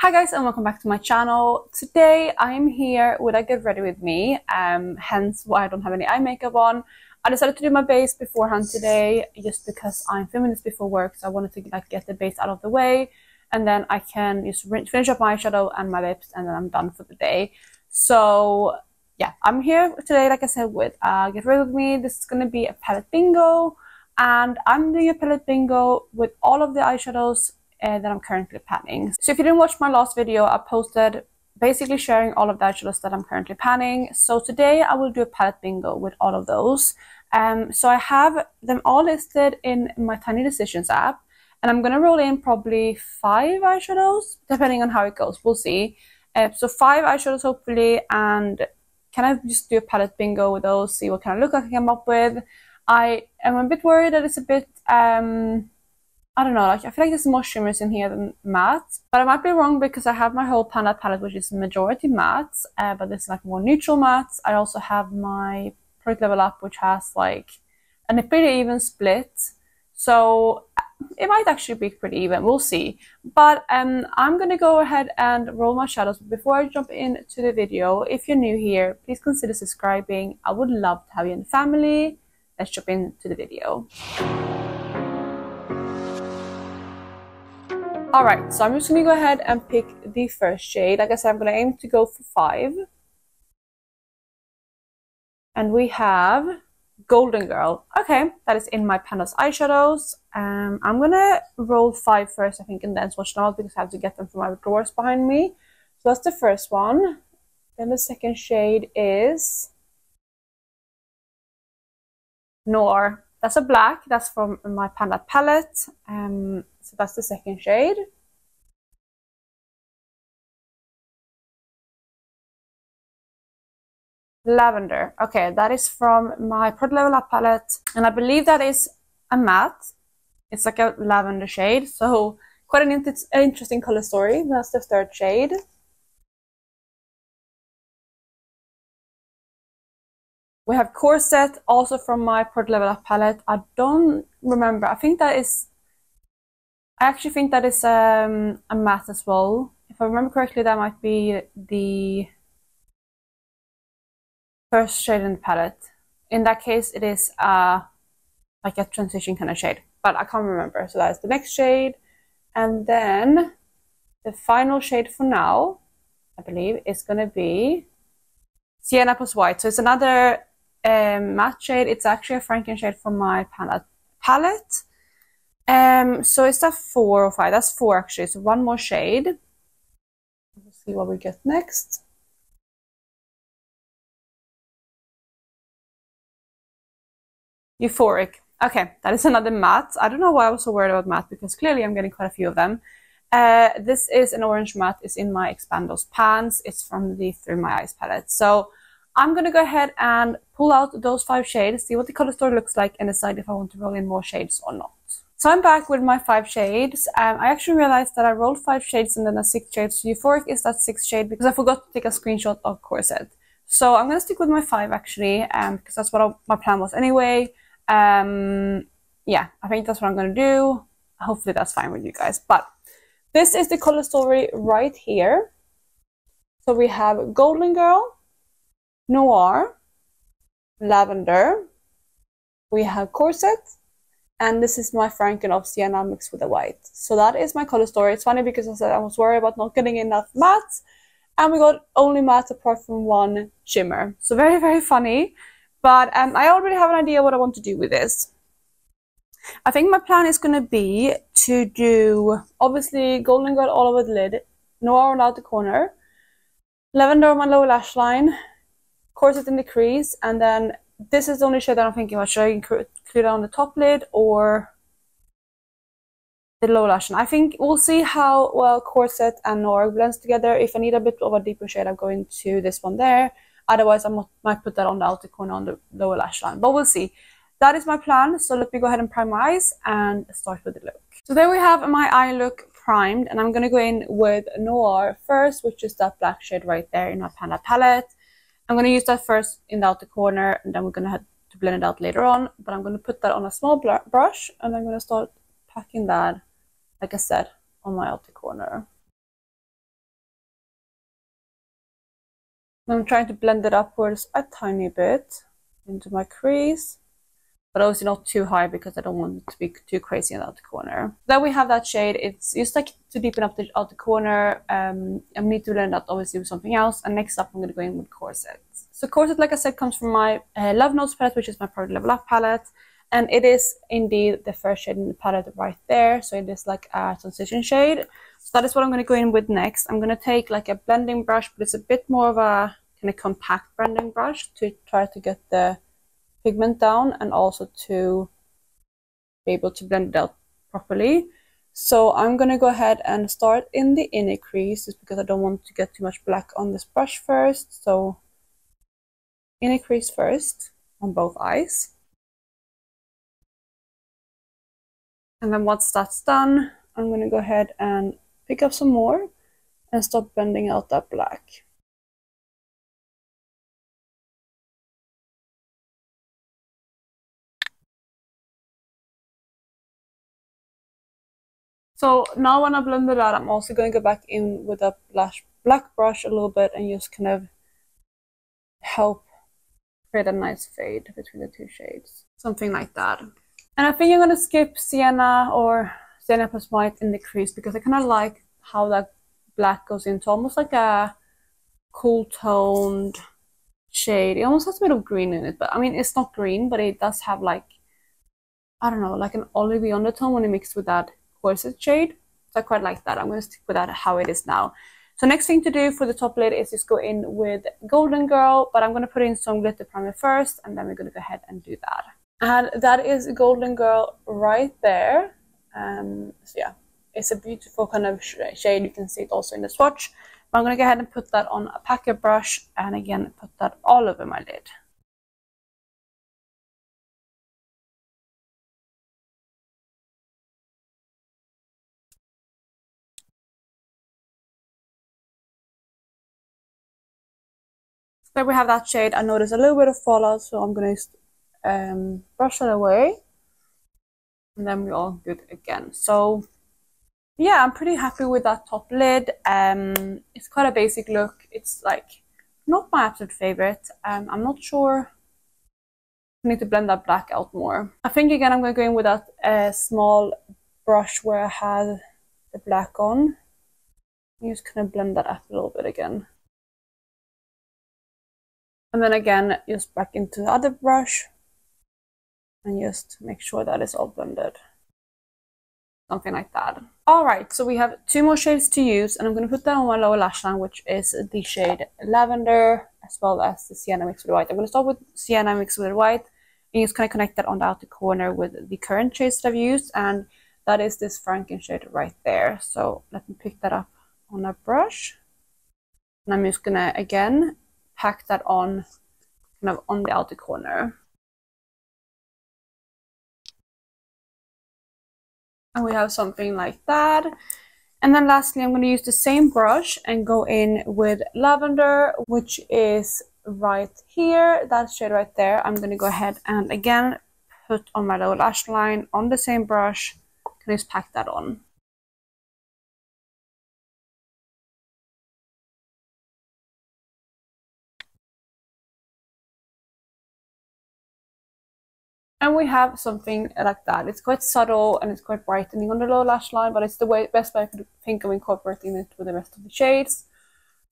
Hi guys, and welcome back to my channel. Today I'm here with a get ready with me, hence why I don't have any eye makeup on. I decided to do my base beforehand today just because I'm filming this before work, so I wanted to get the base out of the way, and then I can just finish up my eyeshadow and my lips, and then I'm done for the day. So yeah, I'm here today, like I said, with get ready with me. This is gonna be a palette bingo, and I'm doing a palette bingo with all of the eyeshadows that I'm currently panning. So if you didn't watch my last video, I posted basically sharing all of the eyeshadows that I'm currently panning. So today I will do a palette bingo with all of those. So I have them all listed in my Tiny Decisions app, and I'm gonna roll in probably 5 eyeshadows depending on how it goes. We'll see. So 5 eyeshadows hopefully, and can I just do a palette bingo with those, see what kind of look I can come up with. I am a bit worried that it's a bit I don't know, I feel like there's more shimmers in here than matte, but I might be wrong because I have my whole Panda palette, which is majority matte, but this is like more neutral matte. I also have my Product Level Up, which has like a pretty even split, so it might actually be pretty even. We'll see. But I'm gonna go ahead and roll my shadows. Before I jump into the video, if you're new here, please consider subscribing. I would love to have you in the family. Let's jump into the video. Alright, so I'm just going to go ahead and pick the first shade. Like I said, I'm going to aim to go for 5. And we have Golden Girl. Okay, that is in my Panda's eyeshadows. I'm going to roll 5 first, I think, and then swatch them out because I have to get them from my drawers behind me. So that's the first one. Then the second shade is Noir. That's a black. That's from my Panda palette. So that's the second shade. Lavender. Okay, that is from my Product Level Up palette, and I believe that is a matte. It's like a lavender shade, so quite an interesting color story. That's the third shade. We have Corset, also from my Product Level Up palette. I don't remember. I actually think that is a matte as well. If I remember correctly, that might be the first shade in the palette. In that case, it is like a transition kind of shade, but I can't remember. So that's the next shade. And then the final shade for now, I believe, is going to be Sienna plus White. So it's another matte shade. It's actually a Franken shade from my Panda palette. So is that 4 or 5? That's 4 actually. So one more shade. Let's see what we get next. Euphoric. Okay, that is another matte. I don't know why I was so worried about matte because clearly I'm getting quite a few of them. This is an orange matte. It's in my Expandos pans. It's from the Through My Eyes palette. So I'm going to go ahead and pull out those 5 shades, see what the color story looks like, and decide if I want to roll in more shades or not. So I'm back with my 5 shades. I actually realized that I rolled 5 shades and then a 6th shade. So Euphoric is that 6th shade because I forgot to take a screenshot of Corset. So I'm going to stick with my 5 actually, because that's what my plan was anyway. Yeah, I think that's what I'm going to do. Hopefully that's fine with you guys. But this is the color story right here. So we have Golden Girl, Noir, Lavender, we have Corset, and this is my Franken of Sienna mixed with the white. So that is my color story. It's funny because I said I was worried about not getting enough matte, and we got only matte apart from one shimmer. So very, very funny. But I already have an idea what I want to do with this. I think my plan is going to be to do, obviously, Golden Girl all over the lid, Noir on the outer corner, Lavender on my lower lash line, Corset in the crease, and then this is the only shade that I'm thinking about. Should I include it on the top lid or the lower lash line? I think we'll see how well Corset and Noir blends together. If I need a bit of a deeper shade, I'm going to this one there. Otherwise, I might put that on the outer corner on the lower lash line. But we'll see. That is my plan. So let me go ahead and prime my eyes and start with the look. So there we have my eye look primed. And I'm going to go in with Noir first, which is that black shade right there in my Panda palette. I'm going to use that first in the outer corner. And then we're going to have to blend it out later on. But I'm going to put that on a small brush. And I'm going to start packing that, like I said, on my outer corner. I'm trying to blend it upwards a tiny bit into my crease, but obviously not too high because I don't want it to be too crazy in the outer corner. Then we have that shade. It's just like to deepen up the outer corner. I need to blend that obviously with something else. And next up, I'm going to go in with Corset. So Corset, like I said, comes from my Love Notes palette, which is my Product Level Up palette. And it is indeed the first shade in the palette right there. So it is like a transition shade. So that is what I'm going to go in with next. I'm going to take like a blending brush, but it's a bit more of a kind of compact blending brush to try to get the pigment down and also to be able to blend it out properly. So I'm going to go ahead and start in the inner crease just because I don't want to get too much black on this brush first. So inner crease first on both eyes. And then once that's done, I'm going to go ahead and pick up some more and start blending out that black. So now when I blend it out, I'm also going to go back in with a black brush a little bit and just kind of help create a nice fade between the two shades. Something like that. And I think I'm going to skip Sienna or Sienna plus white in the crease because I kind of like how that black goes into almost like a cool toned shade. It almost has a bit of green in it, but I mean, it's not green, but it does have like, I don't know, like an olivey undertone when it mixed with that Corset shade. So I quite like that. I'm going to stick with that how it is now. So next thing to do for the top lid is just go in with Golden Girl, but I'm going to put in some glitter primer first, and then we're going to go ahead and do that. And that is Golden Girl right there. So yeah, it's a beautiful kind of shade. You can see it also in the swatch. But I'm going to go ahead and put that on a packet brush, and again, put that all over my lid. There we have that shade. I noticed a little bit of fallout, so I'm going to brush that away. And then we're all good again. So yeah, I'm pretty happy with that top lid. It's quite a basic look. It's like not my absolute favorite. I'm not sure. I need to blend that black out more. I think again I'm going to go in with that small brush where I had the black on. I'm just kind of blend that up a little bit again. And then again, just back into the other brush and just make sure that it's all blended. Something like that. Alright, so we have two more shades to use, and I'm going to put that on my lower lash line, which is the shade Lavender, as well as the Sienna mixed with white. I'm going to start with Sienna mixed with white, and just kind of connect that on the outer corner with the current shades that I've used, and that is this Franken shade right there. So let me pick that up on a brush, and I'm just going to, again, pack that on kind of on the outer corner. And we have something like that. And then lastly, I'm going to use the same brush and go in with Lavender, which is right here, that shade right there. I'm going to go ahead and again put on my lower lash line on the same brush. Can just pack that on. And we have something like that. It's quite subtle and it's quite brightening on the lower lash line, but it's the best way I could think of incorporating it with the rest of the shades.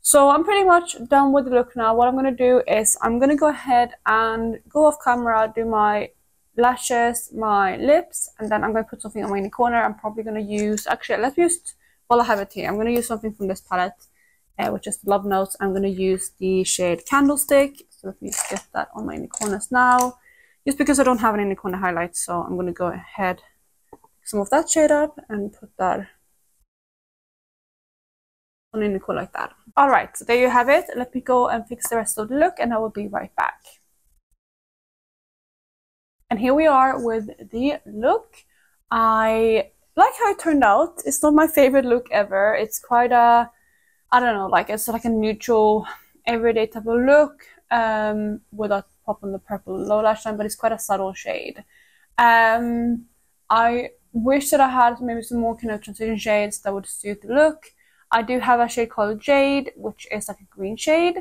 So I'm pretty much done with the look now. What I'm going to do is I'm going to go ahead and go off camera, do my lashes, my lips, and then I'm going to put something on my inner corner. I'm probably going to use, actually, let's use, while I have it here, I'm going to use something from this palette, which is Love Notes. I'm going to use the shade Candlestick. So let me just get that on my inner corners now. Just because I don't have an inner corner highlight, so I'm going to go ahead, pick some of that shade up and put that on inner corner like that. Alright, so there you have it. Let me go and fix the rest of the look and I will be right back. And here we are with the look. I like how it turned out. It's not my favorite look ever. It's quite a, I don't know, like it's like a neutral, everyday type of look without pop on the purple low lash line, but it's quite a subtle shade. I wish that I had maybe some more kind of transition shades that would suit the look. I do have a shade called Jade, which is like a green shade.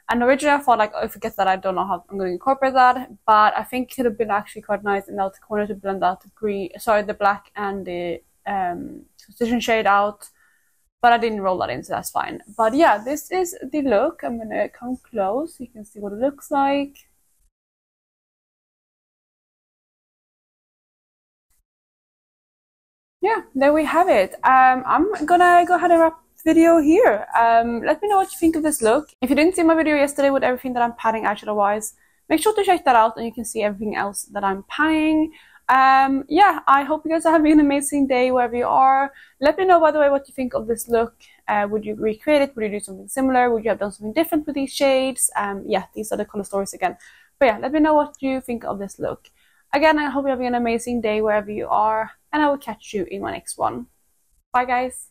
And originally I thought like, oh, forget that, I don't know how I'm going to incorporate that, but I think it could have been actually quite nice in the outer corner to blend out the black and the transition shade out, but I didn't roll that in, so that's fine. But yeah, this is the look. I'm gonna come close so you can see what it looks like. Yeah, there we have it. I'm gonna go ahead and wrap the video here. Let me know what you think of this look. If you didn't see my video yesterday with everything that I'm panning eyeshadow wise, make sure to check that out and you can see everything else that I'm panning. Yeah, I hope you guys are having an amazing day wherever you are. Let me know, by the way, what you think of this look. Would you recreate it? Would you do something similar? Would you have done something different with these shades? Yeah, these are the color stories again. But yeah, let me know what you think of this look. Again, I hope you're having an amazing day wherever you are, and I will catch you in my next one. Bye, guys.